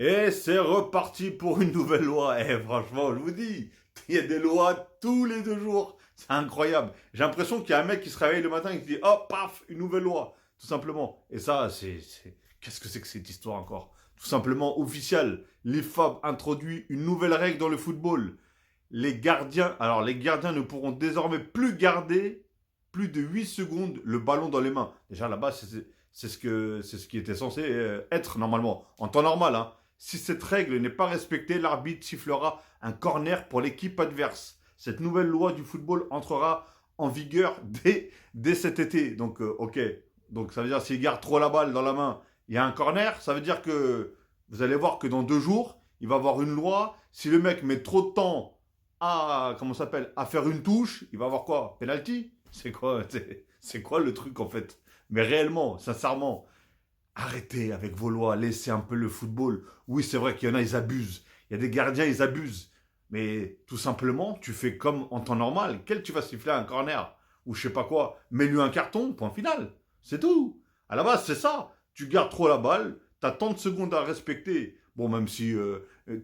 Et c'est reparti pour une nouvelle loi. Et franchement, je vous dis, il y a des lois tous les 2 jours. C'est incroyable. J'ai l'impression qu'il y a un mec qui se réveille le matin et qui dit, oh, paf, une nouvelle loi. Tout simplement. Et ça, Qu'est-ce que c'est que cette histoire encore? Tout simplement officiel. L'IFAB introduit une nouvelle règle dans le football. Les gardiens ne pourront désormais plus garder plus de 8 secondes le ballon dans les mains. Déjà là-bas, c'est ce qui était censé être normalement, en temps normal. Hein. Si cette règle n'est pas respectée, l'arbitre sifflera un corner pour l'équipe adverse. Cette nouvelle loi du football entrera en vigueur dès cet été. Donc, ok. Donc, ça veut dire s'il garde trop la balle dans la main, il y a un corner. Ça veut dire que vous allez voir que dans 2 jours, il va y avoir une loi. Si le mec met trop de temps comment ça s'appelle, à faire une touche, il va avoir quoi? Penalty? C'est quoi le truc en fait? Mais réellement, sincèrement, arrêtez avec vos lois, laissez un peu le football. Oui, c'est vrai qu'il y en a, ils abusent. Il y a des gardiens, ils abusent. Mais tout simplement, tu fais comme en temps normal. Quel tu vas siffler un corner ou je sais pas quoi, mets-lui un carton, point final. C'est tout. À la base, c'est ça. Tu gardes trop la balle, t'as tant de secondes à respecter. Bon, même si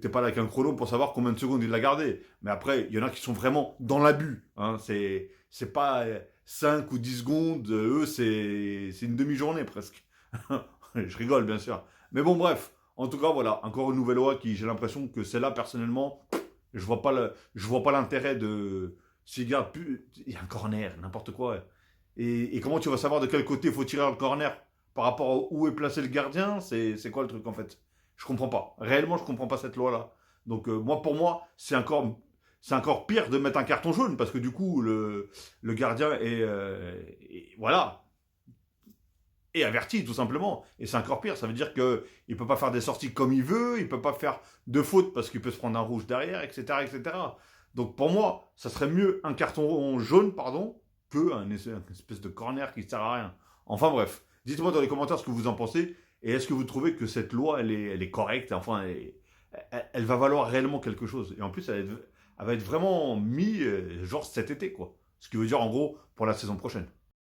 t'es pas là avec un chrono pour savoir combien de secondes il l'a gardé. Mais après, il y en a qui sont vraiment dans l'abus. Hein. C'est pas 5 ou 10 secondes. Eux, c'est une demi-journée presque. Je rigole, bien sûr. Mais bon, bref. En tout cas, voilà. Encore une nouvelle loi qui, j'ai l'impression que celle-là, personnellement, je vois pas l'intérêt de. S'il garde plus. Il y a un corner, n'importe quoi. Et comment tu vas savoir de quel côté il faut tirer le corner par rapport à où est placé le gardien? C'est quoi le truc en fait? Je comprends pas. Réellement, je comprends pas cette loi-là. Donc, pour moi, c'est encore pire de mettre un carton jaune parce que du coup, le gardien voilà, est averti tout simplement. Et c'est encore pire. Ça veut dire qu'il ne peut pas faire des sorties comme il veut, il ne peut pas faire de faute parce qu'il peut se prendre un rouge derrière, etc., etc. Donc pour moi, ça serait mieux un carton jaune, pardon, qu'un espèce de corner qui ne sert à rien. Enfin bref, dites-moi dans les commentaires ce que vous en pensez. Et est-ce que vous trouvez que cette loi, elle est correcte? Enfin, elle va valoir réellement quelque chose. Et en plus, elle va être vraiment mise, genre cet été, quoi. Ce qui veut dire, en gros, pour la saison prochaine.